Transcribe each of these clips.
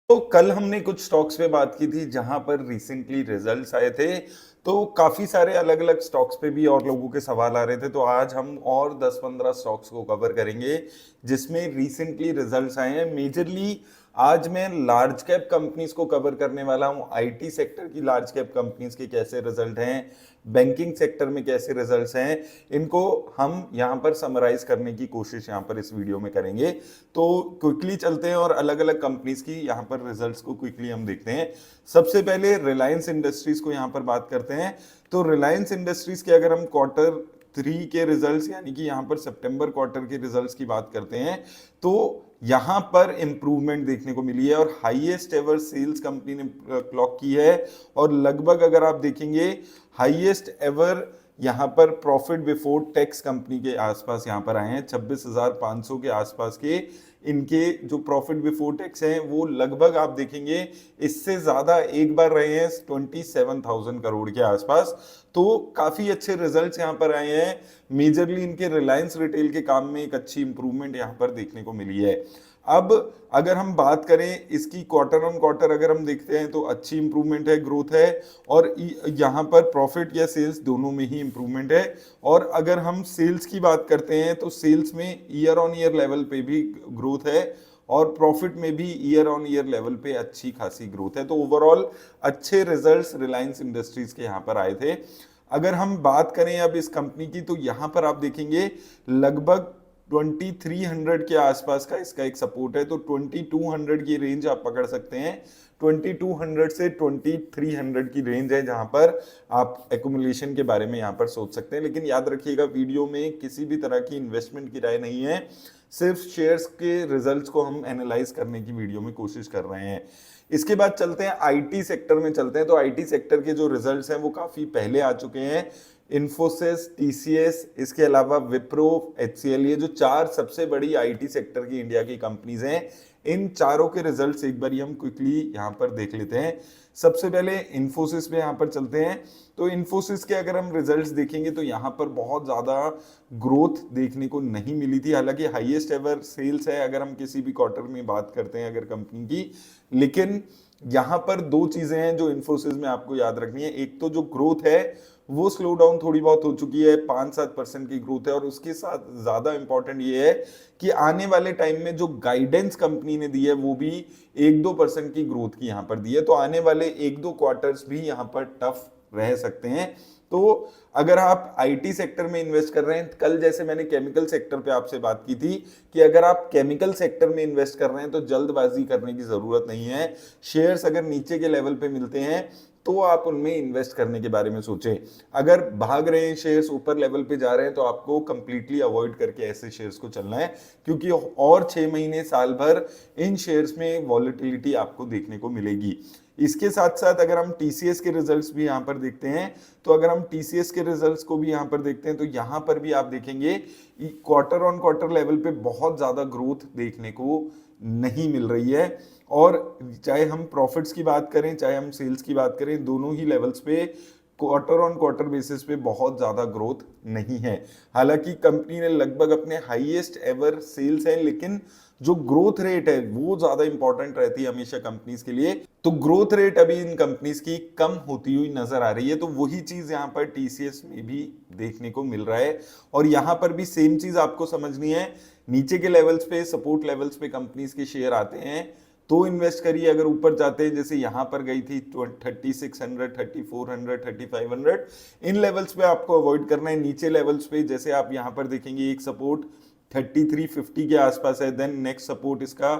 तो कल हमने कुछ स्टॉक्स पे बात की थी जहां पर रिसेंटली रिजल्ट्स आए थे। तो काफी सारे अलग अलग स्टॉक्स पे भी और लोगों के सवाल आ रहे थे, तो आज हम और 10-15 स्टॉक्स को कवर करेंगे जिसमें रिसेंटली रिजल्ट्स आए हैं। मेजरली आज मैं लार्ज कैप कंपनीज को कवर करने वाला हूं। आईटी सेक्टर की लार्ज कैप कंपनीज के कैसे रिजल्ट हैं, बैंकिंग सेक्टर में कैसे रिजल्ट्स हैं, इनको हम यहां पर समराइज करने की कोशिश यहां पर इस वीडियो में करेंगे। तो क्विकली चलते हैं और अलग अलग कंपनीज की यहां पर रिजल्ट्स को क्विकली हम देखते हैं। सबसे पहले रिलायंस इंडस्ट्रीज को यहां पर बात करते हैं। तो रिलायंस इंडस्ट्रीज के अगर हम क्वार्टर 3 के रिजल्ट्स यानी कि यहां पर सितंबर क्वार्टर के रिजल्ट्स की बात करते हैं, तो यहां पर इंप्रूवमेंट देखने को मिली है और हाईएस्ट एवर सेल्स कंपनी ने क्लॉक की है। और लगभग अगर आप देखेंगे हाईएस्ट एवर यहां पर प्रॉफिट बिफोर टैक्स कंपनी के आसपास यहां पर आए हैं। 26,500 के आसपास के इनके जो प्रॉफिट बिफोर टैक्स हैं वो लगभग आप देखेंगे इससे ज्यादा एक बार रहे हैं 27,000 करोड़ के आसपास। तो काफी अच्छे रिजल्ट्स यहां पर आए हैं। मेजरली इनके रिलायंस रिटेल के काम में एक अच्छी इंप्रूवमेंट यहां पर देखने को मिली है। अब अगर हम बात करें इसकी क्वार्टर ऑन क्वार्टर अगर हम देखते हैं तो अच्छी इंप्रूवमेंट है, ग्रोथ है। और यहाँ पर प्रॉफिट या सेल्स दोनों में ही इंप्रूवमेंट है। और अगर हम सेल्स की बात करते हैं तो सेल्स में ईयर ऑन ईयर लेवल पे भी ग्रोथ है और प्रॉफिट में भी ईयर ऑन ईयर लेवल पे अच्छी खासी ग्रोथ है। तो ओवरऑल अच्छे रिजल्ट्स रिलायंस इंडस्ट्रीज के यहाँ पर आए थे। अगर हम बात करें अब इस कंपनी की तो यहाँ पर आप देखेंगे लगभग 2300 के आसपास का इसका एक सपोर्ट है। तो 2200 की रेंज आप पकड़ सकते हैं। 2200 से 2300 की रेंज है जहां पर आप एक्यूमुलेशन के बारे में यहां पर सोच सकते हैं। लेकिन याद रखिएगा वीडियो में किसी भी तरह की इन्वेस्टमेंट की राय नहीं है, सिर्फ शेयर्स के रिजल्ट्स को हम एनालाइज करने की वीडियो में कोशिश कर रहे हैं। इसके बाद चलते हैं आईटी सेक्टर में चलते हैं। तो आईटी सेक्टर के जो रिजल्ट्स हैं वो काफी पहले आ चुके हैं। इन्फोसिस, टीसीएस, इसके अलावा विप्रो, एचसीएल, ये जो 4 सबसे बड़ी आईटी सेक्टर की इंडिया की कंपनीज हैं, इन चारों के रिजल्ट्स एक बार हम क्विकली यहां पर देख लेते हैं। सबसे पहले इन्फोसिस पे यहां पर चलते हैं। तो इन्फोसिस के अगर हम रिजल्ट्स देखेंगे तो यहां पर बहुत ज्यादा ग्रोथ देखने को नहीं मिली थी। हालांकि हाईएस्ट एवर सेल्स है अगर हम किसी भी क्वार्टर में बात करते हैं अगर कंपनी की। लेकिन यहां पर दो चीजें हैं जो इन्फोसिस में आपको याद रखनी है। एक तो जो ग्रोथ है वो स्लो डाउन थोड़ी बहुत हो चुकी है, 5-7% की ग्रोथ है। और उसके साथ ज्यादा इंपॉर्टेंट ये है कि आने वाले टाइम में जो गाइडेंस कंपनी ने दी है वो भी 1-2% की ग्रोथ की यहां पर दी है। तो आने वाले 1-2 क्वार्टर्स भी यहां पर टफ रह सकते हैं। तो अगर आप आईटी सेक्टर में इन्वेस्ट कर रहे हैं, कल जैसे मैंने केमिकल सेक्टर पे आपसे बात की थी कि अगर आप केमिकल सेक्टर में इन्वेस्ट कर रहे हैं तो जल्दबाजी करने की जरूरत नहीं है। शेयर्स अगर नीचे के लेवल पे मिलते हैं तो आप उनमें इन्वेस्ट करने के बारे में सोचें। अगर भाग रहे हैं शेयर्स, ऊपर लेवल पे जा रहे हैं, तो आपको कंप्लीटली अवॉइड करके ऐसे शेयर्स को चलना है, क्योंकि और 6 महीने साल भर इन शेयर्स में वॉलेटिलिटी आपको देखने को मिलेगी। इसके साथ साथ अगर हम टीसीएस के रिजल्ट्स भी यहां पर देखते हैं, तो अगर हम टीसीएस के रिजल्ट्स को भी यहां पर देखते हैं तो यहां पर भी आप देखेंगे क्वार्टर ऑन क्वार्टर लेवल पे बहुत ज्यादा ग्रोथ देखने को नहीं मिल रही है। और चाहे हम प्रॉफिट्स की बात करें चाहे हम सेल्स की बात करें, दोनों ही लेवल्स पे क्वार्टर ऑन क्वार्टर बेसिस पे बहुत ज्यादा ग्रोथ नहीं है। हालांकि कंपनी ने लगभग अपने हाईएस्ट एवर सेल्स है, लेकिन जो ग्रोथ रेट है वो ज्यादा इंपॉर्टेंट रहती है हमेशा कंपनीज के लिए। तो ग्रोथ रेट अभी इन कंपनीज की कम होती हुई नजर आ रही है। तो वही चीज यहाँ पर टीसीएस में भी देखने को मिल रहा है। और यहाँ पर भी सेम चीज आपको समझनी है। नीचे के लेवल्स पे, सपोर्ट लेवल्स पे कंपनीज के शेयर आते हैं तो इन्वेस्ट करिए। अगर ऊपर जाते हैं, जैसे यहां पर गई थी 3600, 3400, 3500, इन लेवल्स पे आपको अवॉइड करना है। नीचे लेवल्स पे जैसे आप यहां पर देखेंगे एक सपोर्ट 3350 के आसपास है, देन नेक्स्ट सपोर्ट इसका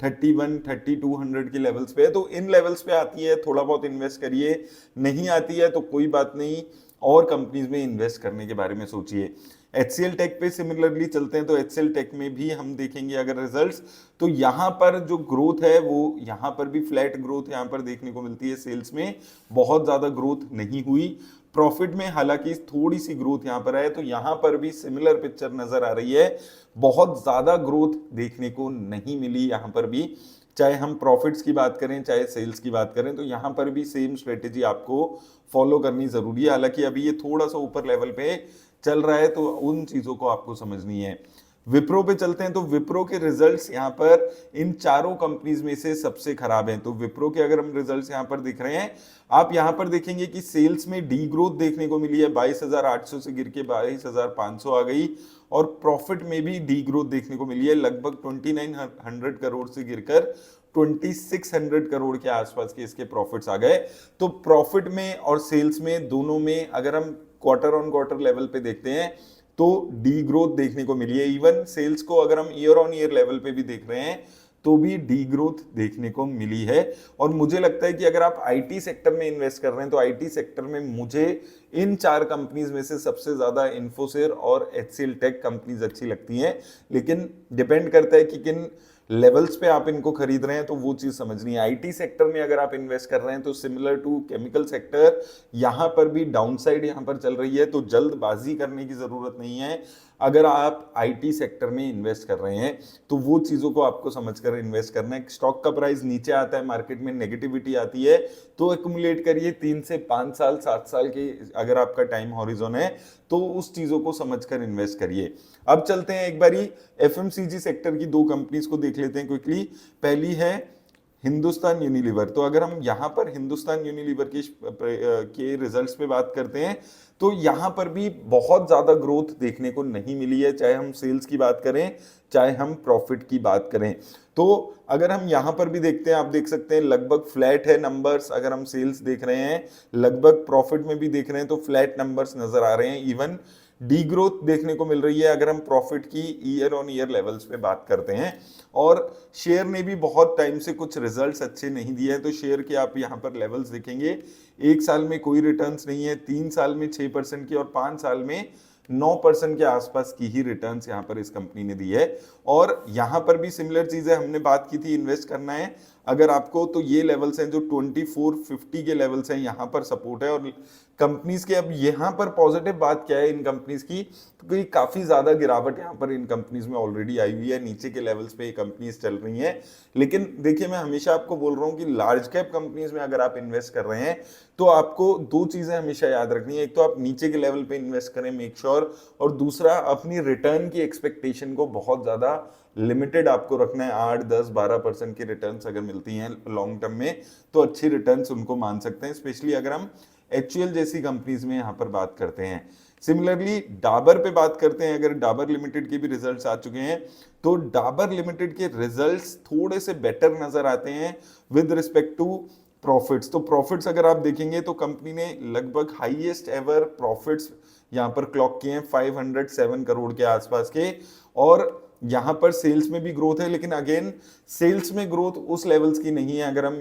31, 3200 के लेवल्स पे है। तो इन लेवल्स पे आती है थोड़ा बहुत इन्वेस्ट करिए, नहीं आती है तो कोई बात नहीं, और कंपनीज में इन्वेस्ट करने के बारे में सोचिए। एचसीएल टेक पे सिमिलरली चलते हैं। तो एचसीएल टेक में भी हम देखेंगे अगर रिजल्ट्स, तो यहां पर जो ग्रोथ है वो यहां पर भी फ्लैट ग्रोथ यहां पर देखने को मिलती है। सेल्स में बहुत ज्यादा ग्रोथ नहीं हुई। प्रॉफिट में हालांकि थोड़ी सी ग्रोथ यहां पर है। तो यहां पर भी सिमिलर पिक्चर नजर आ रही है, बहुत ज्यादा ग्रोथ देखने को नहीं मिली यहां पर भी। चाहे हम प्रॉफिट्स की बात करें चाहे सेल्स की बात करें, तो यहां पर भी सेम स्ट्रेटेजी आपको फॉलो करनी जरूरी है। हालांकि अभी ये थोड़ा सा ऊपर लेवल पे चल रहा है तो उन चीजों को आपको समझनी है। विप्रो पे चलते हैं तो विप्रो के रिजल्ट्स यहाँ पर इन चारों कंपनीज में से सबसे खराब हैं। तो विप्रो के अगर हम रिजल्ट्स यहाँ पर दिख रहे हैं, आप यहाँ पर देखेंगे कि सेल्स में डी ग्रोथ देखने को मिली है, 22,800 से गिर के 22,500 आ गई, और प्रॉफिट में भी डी ग्रोथ देखने को मिली है, लगभग 2900 करोड़ से गिरकर 2600 करोड़ के आसपास के इसके प्रॉफिट्स आ गए। तो प्रॉफिट में और सेल्स में दोनों में अगर हम क्वार्टर ऑन क्वार्टर लेवल पे देखते हैं तो डी ग्रोथ देखने को मिली है। इवन सेल्स को अगर हम ईयर ऑन ईयर लेवल पे भी देख रहे हैं तो भी डी ग्रोथ देखने को मिली है। और मुझे लगता है कि अगर आप आईटी सेक्टर में इन्वेस्ट कर रहे हैं तो आईटी सेक्टर में मुझे इन चार कंपनीज में से सबसे ज्यादा इन्फोसिस और एचसीएल टेक कंपनीज अच्छी लगती हैं, लेकिन डिपेंड करता है कि किन लेवल्स पे आप इनको खरीद रहे हैं, तो वो चीज समझनी है। आईटी सेक्टर में अगर आप इन्वेस्ट कर रहे हैं तो सिमिलर टू केमिकल सेक्टर यहां पर भी डाउनसाइड यहां पर चल रही है, तो जल्दबाजी करने की जरूरत नहीं है। अगर आप आईटी सेक्टर में इन्वेस्ट कर रहे हैं तो वो चीजों को आपको समझकर इन्वेस्ट करना है। स्टॉक का प्राइस नीचे आता है, मार्केट में नेगेटिविटी आती है, तो एक्युमुलेट करिए 3 से 5 साल 7 साल के अगर आपका टाइम हॉरिजॉन है तो उस चीजों को समझकर इन्वेस्ट करिए। अब चलते हैं एक बारी एफएमसीजी सेक्टर की दो कंपनीज को देख लेते हैं क्विकली। पहली है हिंदुस्तान यूनिलीवर। तो अगर हम यहाँ पर हिंदुस्तान यूनिलीवर के रिजल्ट्स पे बात करते हैं तो यहाँ पर भी बहुत ज्यादा ग्रोथ देखने को नहीं मिली है, चाहे हम सेल्स की बात करें चाहे हम प्रॉफिट की बात करें। तो अगर हम यहाँ पर भी देखते हैं, आप देख सकते हैं लगभग फ्लैट है नंबर्स। अगर हम सेल्स देख रहे हैं, लगभग प्रॉफिट में भी देख रहे हैं तो फ्लैट नंबर्स नजर आ रहे हैं। इवन डी ग्रोथ देखने को मिल रही है अगर हम प्रॉफिट की ईयर ऑन ईयर लेवल्स पे बात करते हैं। और शेयर ने भी बहुत टाइम से कुछ रिजल्ट्स अच्छे नहीं दिए हैं, तो शेयर के आप यहाँ पर लेवल्स देखेंगे, 1 साल में कोई रिटर्न्स नहीं है, 3 साल में 6% की और 5 साल में 9% के आसपास की ही रिटर्न्स यहाँ पर इस कंपनी ने दी है। और यहाँ पर भी सिमिलर चीजें हमने बात की थी, इन्वेस्ट करना है अगर आपको तो ये लेवल्स हैं जो 2450 के लेवल्स हैं, यहाँ पर सपोर्ट है। और कंपनीज के अब यहाँ पर पॉजिटिव बात क्या है इन कंपनीज की, तो काफी ज्यादा गिरावट यहाँ पर इन कंपनीज में ऑलरेडी आई हुई है, नीचे के लेवल्स पे ये कंपनीज चल रही हैं। लेकिन देखिए मैं हमेशा आपको बोल रहा हूँ कि लार्ज कैप कंपनीज में अगर आप इन्वेस्ट कर रहे हैं तो आपको दो चीजें हमेशा याद रखनी है, एक तो आप नीचे के लेवल पे इन्वेस्ट करें मेक श्योर, और दूसरा अपनी रिटर्न की एक्सपेक्टेशन को बहुत ज्यादा लिमिटेड आपको रखना है। 8 10 12% की रिटर्न्स अगर मिलती हैं लॉन्ग टर्म में तो अच्छी रिटर्न्स उनको मान सकते हैं, स्पेशली अगर हम एचयूएल जैसी कंपनीज में यहाँ पर बात करते हैं। सिमिलरली डाबर पे बात करते हैं, अगर डाबर लिमिटेड के भी रिजल्ट्स आ चुके हैं तो डाबर लिमिटेड के रिजल्ट्स थोड़े से बेटर नजर आते हैं विद रिस्पेक्ट टू प्रॉफिट्स। तो प्रॉफिट्स अगर आप देखेंगे तो कंपनी ने लगभग हाईएस्ट एवर प्रॉफिट्स यहाँ पर क्लॉक किए हैं 507 करोड़ के आसपास के, और यहाँ पर सेल्स में भी ग्रोथ है, लेकिन अगेन सेल्स में ग्रोथ उस लेवल्स की नहीं है। अगर हम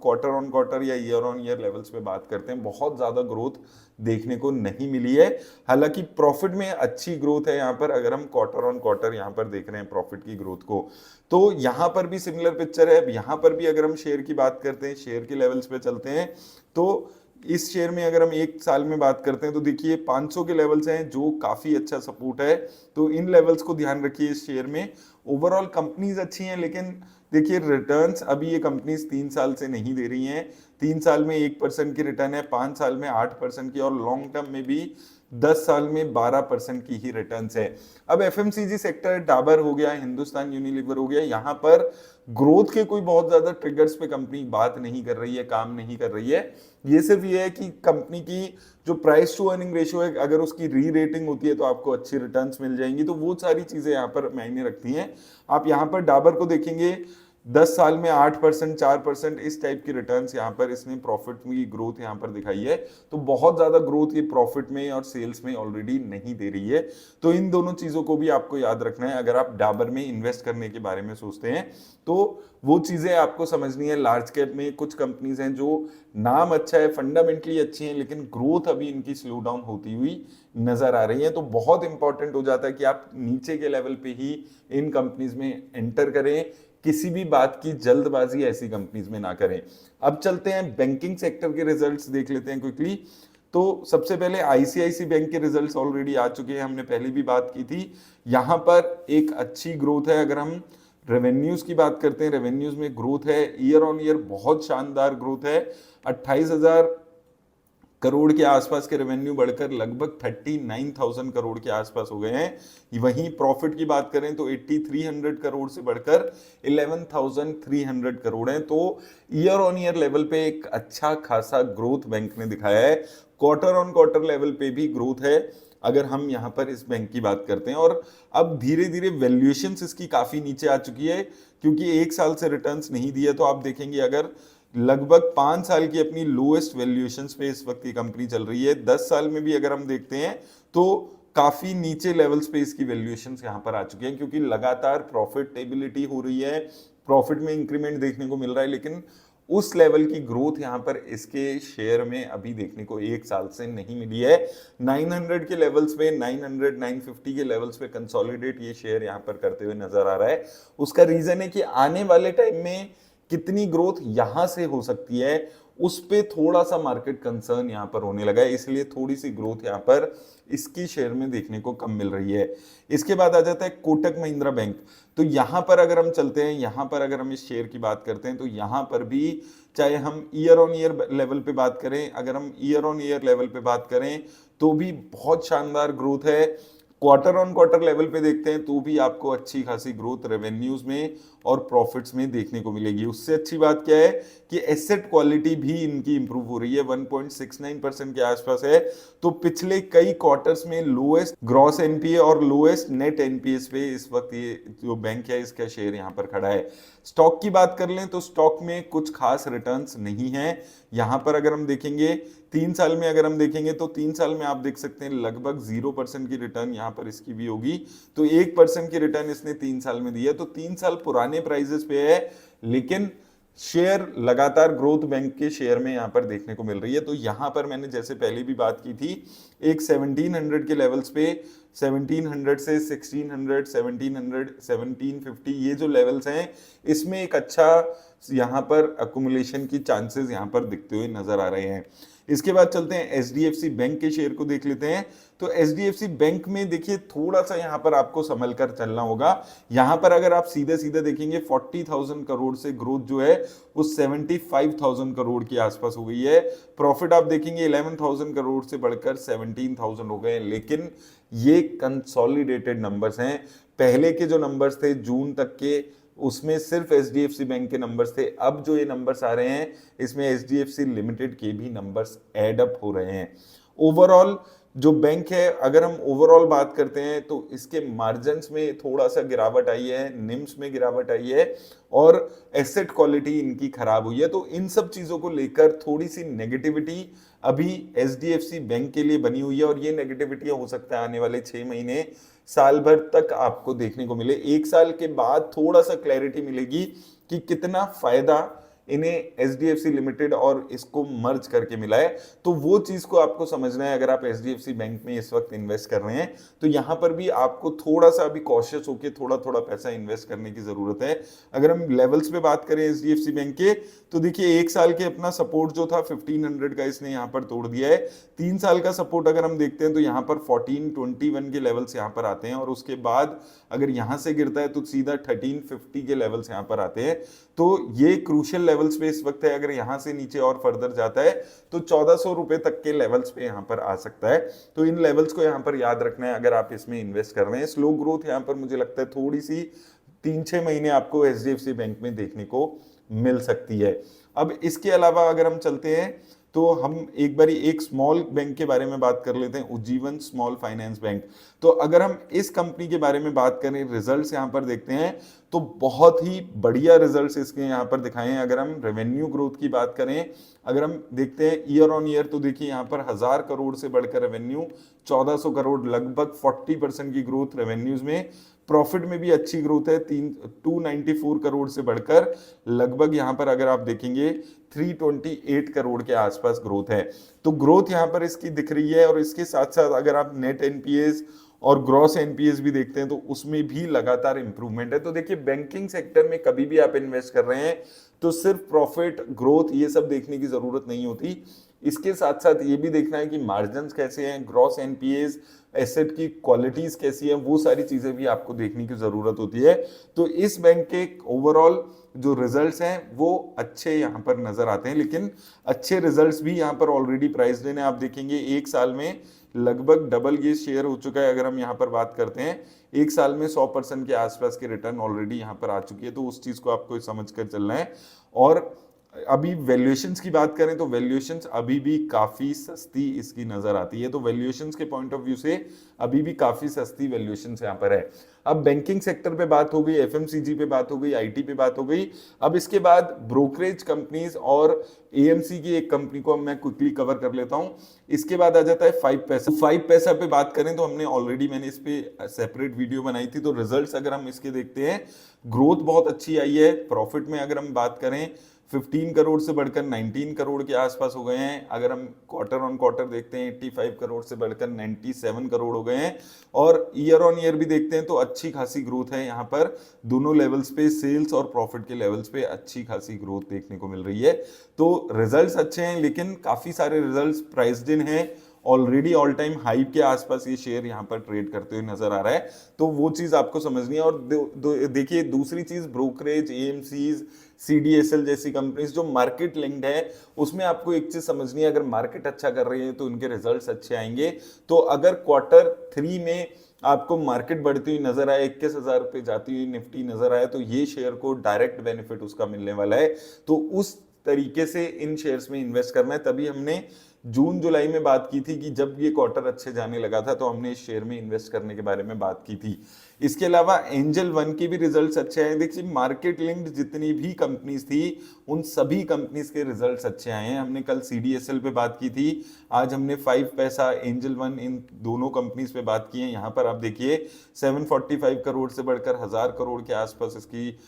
क्वार्टर ऑन क्वार्टर या ईयर ऑन ईयर लेवल्स पे बात करते हैं, बहुत ज्यादा ग्रोथ देखने को नहीं मिली है। हालांकि प्रॉफिट में अच्छी ग्रोथ है यहाँ पर, अगर हम क्वार्टर ऑन क्वार्टर यहाँ पर देख रहे हैं प्रॉफिट की ग्रोथ को, तो यहाँ पर भी सिमिलर पिक्चर है। अब यहाँ पर भी अगर हम शेयर की बात करते हैं, शेयर के लेवल्स पे चलते हैं, तो इस शेयर में अगर हम 1 साल में बात करते हैं तो देखिए 500 के लेवल्स हैं जो काफी अच्छा सपोर्ट है, तो इन लेवल्स को ध्यान रखिए इस शेयर में। ओवरऑल कंपनीज अच्छी हैं, लेकिन देखिए रिटर्न्स अभी ये कंपनीज 3 साल से नहीं दे रही हैं। 3 साल में 1% की रिटर्न है, 5 साल में 8% की, और लॉन्ग टर्म में भी 10 साल में 12% की ही रिटर्न्स है। अब एफएमसीजी सेक्टर, डाबर हो गया, हिंदुस्तान यूनिलीवर हो गया, यहाँ पर ग्रोथ के कोई बहुत ज्यादा ट्रिगर्स पे कंपनी बात नहीं कर रही है, काम नहीं कर रही है। ये सिर्फ ये है कि कंपनी की जो प्राइस टू अर्निंग रेशियो है, अगर उसकी री रेटिंग होती है तो आपको अच्छी रिटर्न्स मिल जाएंगी, तो वो सारी चीजें यहाँ पर मायने रखती हैं। आप यहाँ पर डाबर को देखेंगे 10 साल में 8% 4% इस टाइप की रिटर्न्स यहाँ पर इसने प्रॉफिट की ग्रोथ यहाँ पर दिखाई है, तो बहुत ज्यादा ग्रोथ ये प्रॉफिट में और सेल्स में ऑलरेडी नहीं दे रही है। तो इन दोनों चीजों को भी आपको याद रखना है अगर आप डाबर में इन्वेस्ट करने के बारे में सोचते हैं, तो वो चीजें आपको समझनी है। लार्ज कैप में कुछ कंपनीज हैं जो नाम अच्छा है, फंडामेंटली अच्छी हैं, लेकिन ग्रोथ अभी इनकी स्लो डाउन होती हुई नजर आ रही है। तो बहुत इंपॉर्टेंट हो जाता है कि आप नीचे के लेवल पे ही इन कंपनीज में एंटर करें, किसी भी बात की जल्दबाजी ऐसी कंपनीज में ना करें। अब चलते हैं बैंकिंग सेक्टर के रिजल्ट्स देख लेते हैं क्विकली। तो सबसे पहले आईसीआईसी बैंक के रिजल्ट्स ऑलरेडी आ चुके हैं, हमने पहले भी बात की थी। यहां पर एक अच्छी ग्रोथ है। अगर हम रेवेन्यूज की बात करते हैं, रेवेन्यूज में ग्रोथ है, ईयर ऑन ईयर बहुत शानदार ग्रोथ है, 28,000 करोड़ के आसपास के रेवेन्यू बढ़कर लगभग 39,000 करोड़ के आसपास हो गए हैं। वहीं प्रॉफिट की बात करें तो 8300 करोड़ से बढ़कर 11,300 करोड़ है। तो ईयर ऑन ईयर लेवल पे एक अच्छा खासा ग्रोथ बैंक ने दिखाया है। क्वार्टर ऑन क्वार्टर लेवल पे भी ग्रोथ है अगर हम यहाँ पर इस बैंक की बात करते हैं। और अब धीरे धीरे वैल्यूएशंस इसकी काफी नीचे आ चुकी है, क्योंकि एक साल से रिटर्न्स नहीं दिए। तो आप देखेंगे अगर लगभग 5 साल की अपनी लोएस्ट वैल्यूएशंस पे इस वक्त ये कंपनी चल रही है। 10 साल में भी अगर हम देखते हैं तो काफी नीचे लेवल्स पे इसकी वैल्यूएशंस यहाँ पर आ चुकी हैं, क्योंकि लगातार प्रॉफिटेबिलिटी हो रही है, प्रॉफिट में इंक्रीमेंट देखने को मिल रहा है, लेकिन उस लेवल की ग्रोथ यहाँ पर इसके शेयर में अभी देखने को एक साल से नहीं मिली है। 900 के लेवल्स पे, 900 950 के लेवल्स पे कंसोलिडेट ये शेयर यहाँ पर करते हुए नजर आ रहा है। उसका रीजन है कि आने वाले टाइम में कितनी ग्रोथ यहां से हो सकती है, उस पे थोड़ा सा मार्केट कंसर्न यहां पर होने लगा है, इसलिए थोड़ी सी ग्रोथ यहां पर इसकी शेयर में देखने को कम मिल रही है। इसके बाद आ जाता है कोटक महिंद्रा बैंक। तो यहां पर अगर हम चलते हैं, यहां पर अगर हम इस शेयर की बात करते हैं तो यहां पर भी चाहे हम ईयर ऑन ईयर लेवल पे बात करें, अगर हम ईयर ऑन ईयर लेवल पे बात करें तो भी बहुत शानदार ग्रोथ है। क्वार्टर ऑन क्वार्टर लेवल पे देखते हैं तो भी आपको अच्छी खासी ग्रोथ रेवेन्यूज में और प्रॉफिट्स में देखने को मिलेगी। उससे अच्छी बात क्या है कि एसेट क्वालिटी भी इनकी इंप्रूव हो रही है, 1.69% के आसपास है। तो पिछले कई क्वार्टर्स में लोएस्ट ग्रॉस एनपीए और लोएस्ट नेट एनपीएस पे इस वक्त ये जो बैंक है इसका शेयर यहाँ पर खड़ा है। स्टॉक की बात कर लें तो स्टॉक में कुछ खास रिटर्न्स नहीं है। यहाँ पर अगर हम देखेंगे 3 साल में, अगर हम देखेंगे तो 3 साल में आप देख सकते हैं लगभग 0% की रिटर्न यहाँ पर इसकी भी होगी। तो 1% की रिटर्न इसने 3 साल में दी है। तो 3 साल पुराने प्राइजेस पे है, लेकिन शेयर लगातार ग्रोथ बैंक के शेयर में यहां पर देखने को मिल रही है। तो यहां पर मैंने जैसे पहले भी बात की थी, एक 1700 के लेवल्स पे, 1700 से 1600, 1700, 1750 ये जो लेवल्स हैं, इसमें एक अच्छा यहां पर अकुमुलेशन की चांसेस यहां पर दिखते हुए नजर आ रहे हैं। इसके बाद चलते हैं एचडीएफसी बैंक के शेयर को देख लेते हैं। तो एचडीएफसी बैंक में देखिए थोड़ा सा यहां पर आपको संभल कर चलना होगा। यहां पर अगर आप सीधे सीधे देखेंगे 40,000 करोड़ से ग्रोथ जो है वो 75,000 करोड़ के आसपास हो गई है। प्रॉफिट आप देखेंगे 11,000 करोड़ से बढ़कर 17,000 हो गए। लेकिन ये कंसोलिडेटेड नंबर्स हैं, पहले के जो नंबर्स थे जून तक के उसमें सिर्फ एचडीएफसी बैंक के नंबर्स थे। अब जो ये नंबर्स आ रहे हैं इसमें एचडीएफसी लिमिटेड के भी नंबर्स एड अप हो रहे हैं। ओवरऑल जो बैंक है, अगर हम ओवरऑल बात करते हैं तो इसके मार्जिन्स में थोड़ा सा गिरावट आई है, निम्स में गिरावट आई है और एसेट क्वालिटी इनकी खराब हुई है। तो इन सब चीजों को लेकर थोड़ी सी नेगेटिविटी अभी एचडीएफसी बैंक के लिए बनी हुई है और ये नेगेटिविटी हो सकता है आने वाले 6 महीने साल भर तक आपको देखने को मिले। 1 साल के बाद थोड़ा सा क्लैरिटी मिलेगी कि कितना फायदा इन्हें एचडीएफसी लिमिटेड और इसको मर्ज करके मिला है। तो वो चीज को आपको समझना है अगर आप एचडीएफसी बैंक में इस वक्त इन्वेस्ट कर रहे हैं। तो यहां पर भी आपको थोड़ा सा अभी कॉशियस होकर थोड़ा थोड़ा पैसा इन्वेस्ट करने की जरूरत है। अगर हम लेवल्स पे बात करें एचडीएफसी बैंक के, तो देखिए 1 साल के अपना सपोर्ट जो था 1500 का इसने यहाँ पर तोड़ दिया है। 3 साल का सपोर्ट अगर हम देखते हैं तो यहाँ पर 1421 के लेवल्स यहाँ पर आते हैं और उसके बाद अगर यहाँ से गिरता है तो सीधा 1350 के लेवल्स यहाँ पर आते हैं। तो ये क्रूशियल लेवल्स पे इस वक्त है। अगर यहां से नीचे और फर्दर जाता है तो 1400 रुपए तक के लेवल्स पे यहां पर आ सकता है। तो इन लेवल्स को यहां पर याद रखना है अगर आप इसमें इन्वेस्ट कर रहे हैं। स्लो ग्रोथ यहां पर मुझे लगता है थोड़ी सी 3-6 महीने आपको एचडीएफसी बैंक में देखने को मिल सकती है। अब इसके अलावा अगर हम चलते हैं तो हम एक बारी एक स्मॉल बैंक के बारे में बात कर लेते हैं, उज्जीवन स्मॉल फाइनेंस बैंक। तो अगर हम इस कंपनी के बारे में बात करें, रिजल्ट्स यहां पर देखते हैं तो बहुत ही बढ़िया रिजल्ट्स इसके यहां पर दिखाए हैं। अगर हम रेवेन्यू ग्रोथ की बात करें, अगर हम देखते हैं ईयर ऑन ईयर, तो देखिए यहां पर 1000 करोड़ से बढ़कर रेवेन्यू 1400 करोड़, लगभग 40% की ग्रोथ रेवेन्यूज में। प्रॉफिट में भी अच्छी ग्रोथ है, 294 करोड़ से बढ़कर लगभग यहां पर अगर आप देखेंगे 328 करोड़ के आसपास ग्रोथ है। तो ग्रोथ यहां पर इसकी दिख रही है। और इसके साथ साथ अगर आप नेट एनपीएस और ग्रॉस एनपीएस भी देखते हैं तो उसमें भी लगातार इंप्रूवमेंट है। तो देखिए बैंकिंग सेक्टर में कभी भी आप इन्वेस्ट कर रहे हैं तो सिर्फ प्रॉफिट ग्रोथ ये सब देखने की जरूरत नहीं होती। इसके साथ साथ ये भी देखना है कि मार्जिन्स कैसे हैं, ग्रॉस एनपीएस, एसेट की क्वालिटीज कैसी है, वो सारी चीजें भी आपको देखने की जरूरत होती है। तो इस बैंक के ओवरऑल जो रिजल्ट्स हैं वो अच्छे यहाँ पर नजर आते हैं, लेकिन अच्छे रिजल्ट्स भी यहाँ पर ऑलरेडी प्राइस्ड इन है। आप देखेंगे एक साल में लगभग डबल ये शेयर हो चुका है। अगर हम यहाँ पर बात करते हैं, एक साल में 100% के आसपास के रिटर्न ऑलरेडी यहाँ पर आ चुकी है, तो उस चीज को आपको समझ कर चलना है। और अभी वैल्यूएशंस की बात करें तो वैल्यूएशंस अभी भी काफी सस्ती इसकी नजर आती है। तो वैल्यूएशंस के पॉइंट ऑफ व्यू से अभी भी काफी सस्ती वैल्यूएशंस यहाँ पर है। अब बैंकिंग सेक्टर पे बात हो गई, एफएमसीजी पे बात हो गई, आईटी पे बात हो गई। अब इसके बाद ब्रोकरेज कंपनीज और एएमसी की एक कंपनी को मैं क्विकली कवर कर लेता हूं। इसके बाद आ जाता है 5 पैसा। 5 पैसा पे बात करें तो मैंने इस पे सेपरेट वीडियो बनाई थी। तो रिजल्ट्स अगर हम इसके देखते हैं, ग्रोथ बहुत अच्छी आई है। प्रॉफिट में अगर हम बात करें, 15 करोड़ से बढ़कर 19 करोड़ के आसपास हो गए हैं। अगर हम क्वार्टर ऑन क्वार्टर देखते हैं, 85 करोड़ से बढ़कर 97 करोड़ हो गए हैं। और ईयर ऑन ईयर भी देखते हैं तो अच्छी खासी ग्रोथ है यहाँ पर। दोनों लेवल्स पे, सेल्स और प्रॉफिट के लेवल्स पे अच्छी खासी ग्रोथ देखने को मिल रही है। तो रिजल्ट्स अच्छे हैं, लेकिन काफी सारे रिजल्ट्स प्राइस्ड इन है। ऑलरेडी ऑल टाइम हाई के आसपास ये शेयर यहाँ पर ट्रेड करते हुए नजर आ रहा है। तो वो चीज आपको समझनी है। और देखिए दूसरी चीज, ब्रोकरेज, एएमसीज, सीडीएसएल जैसी कंपनीज जो मार्केट लिंक्ड है, उसमें आपको एक चीज समझनी है, अगर मार्केट अच्छा कर रही है तो उनके रिजल्ट्स अच्छे आएंगे। तो अगर क्वार्टर 3 में आपको मार्केट बढ़ती हुई नजर आए, 21,000 पे जाती हुई निफ्टी नजर आए, तो ये शेयर को डायरेक्ट बेनिफिट उसका मिलने वाला है। तो उस तरीके से इन शेयर्स में इन्वेस्ट करना है। तभी हमने जून जुलाई में बात की थी कि जब ये क्वार्टर अच्छे जाने लगा था तो हमने इस शेयर में इन्वेस्ट करने के बारे में बात की थी। इसके अलावा एंजल वन के भी रिजल्ट्स अच्छे आए। देखिए मार्केट लिंक्ड जितनी भी कंपनीज थी, उन सभी कंपनीज के रिजल्ट्स अच्छे आए हैं। हमने कल सीडीएसएल पे बात की थी, आज हमने 5 पैसा, एंजल वन, इन दोनों कंपनीज पे बात की है। यहाँ पर आप देखिए 745 करोड़ से बढ़कर 1000 करोड़ के आसपास इसकी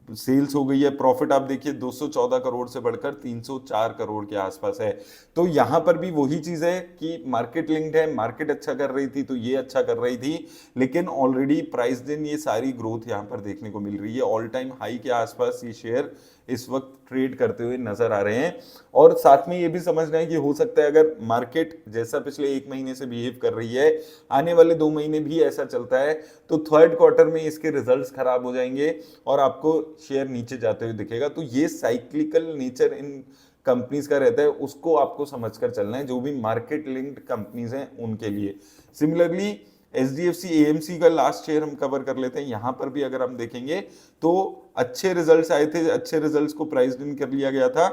सेल्स हो गई है। प्रॉफिट आप देखिए 214 करोड़ से बढ़कर 304 करोड़ के आसपास है। तो यहां पर भी वही चीज है कि मार्केट लिंक्ड है, मार्केट अच्छा कर रही थी तो ये अच्छा कर रही थी, लेकिन ऑलरेडी प्राइस दिन ये सारी ग्रोथ यहां पर देखने को मिल रही है। ऑल टाइम हाई के आसपास ये शेयर इस वक्त ट्रेड करते हुए नजर आ रहे हैं। और साथ में ये भी समझना है कि हो सकता है अगर मार्केट जैसा पिछले 1 महीने से बिहेव कर रही है, आने वाले 2 महीने भी ऐसा चलता है, तो थर्ड क्वार्टर में इसके रिजल्ट्स खराब हो जाएंगे और आपको शेयर नीचे जाते हुए दिखेगा। तो ये साइक्लिकल नेचर इन कंपनीज का रहता है, उसको आपको समझकर चलना है, जो भी मार्केट लिंक्ड कंपनीज हैं उनके लिए। सिमिलरली एचडीएफसी एएमसी का लास्ट शेयर हम कवर कर लेते हैं। यहां पर भी अगर हम देखेंगे तो अच्छे रिजल्ट्स आए थे, अच्छे रिजल्ट्स को प्राइस्ड इन कर लिया गया था।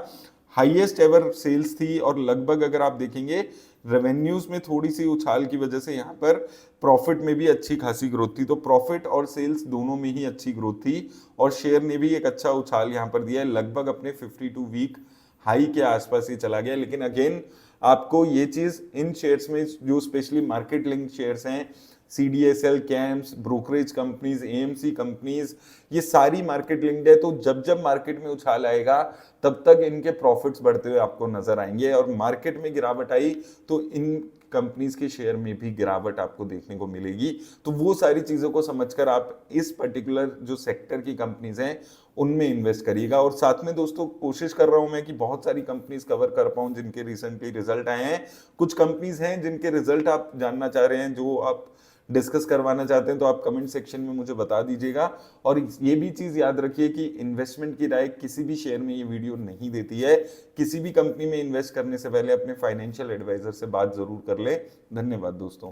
हाईएस्ट एवर सेल्स थी और लगभग अगर आप देखेंगे रेवेन्यूज में थोड़ी सी उछाल की वजह से यहाँ पर प्रॉफिट में भी अच्छी खासी ग्रोथ थी। तो प्रॉफिट और सेल्स दोनों में ही अच्छी ग्रोथ थी और शेयर ने भी एक अच्छा उछाल यहाँ पर दिया है, लगभग अपने 52 वीक हाई के आसपास ही चला गया। लेकिन अगेन आपको ये चीज इन शेयर्स में जो स्पेशली मार्केट लिंक शेयर्स हैं, CDSL, camps, brokerage companies, AMC companies, ये सारी मार्केट लिंक्ड है। तो जब जब मार्केट में उछाल आएगा तब तक इनके प्रॉफिट्स बढ़ते हुए आपको नजर आएंगे, और मार्केट में गिरावट आई तो इन कंपनीज के शेयर में भी गिरावट आपको देखने को मिलेगी। तो वो सारी चीजों को समझकर आप इस पर्टिकुलर जो सेक्टर की कंपनीज हैं उनमें इन्वेस्ट करिएगा। और साथ में दोस्तों कोशिश कर रहा हूं मैं कि बहुत सारी कंपनीज कवर कर पाऊं जिनके रिसेंटली रिजल्ट आए हैं। कुछ कंपनीज हैं जिनके रिजल्ट आप जानना चाह रहे हैं, जो आप डिस्कस करवाना चाहते हैं, तो आप कमेंट सेक्शन में मुझे बता दीजिएगा। और ये भी चीज याद रखिए कि इन्वेस्टमेंट की राय किसी भी शेयर में ये वीडियो नहीं देती है। किसी भी कंपनी में इन्वेस्ट करने से पहले अपने फाइनेंशियल एडवाइजर से बात जरूर कर ले। धन्यवाद दोस्तों।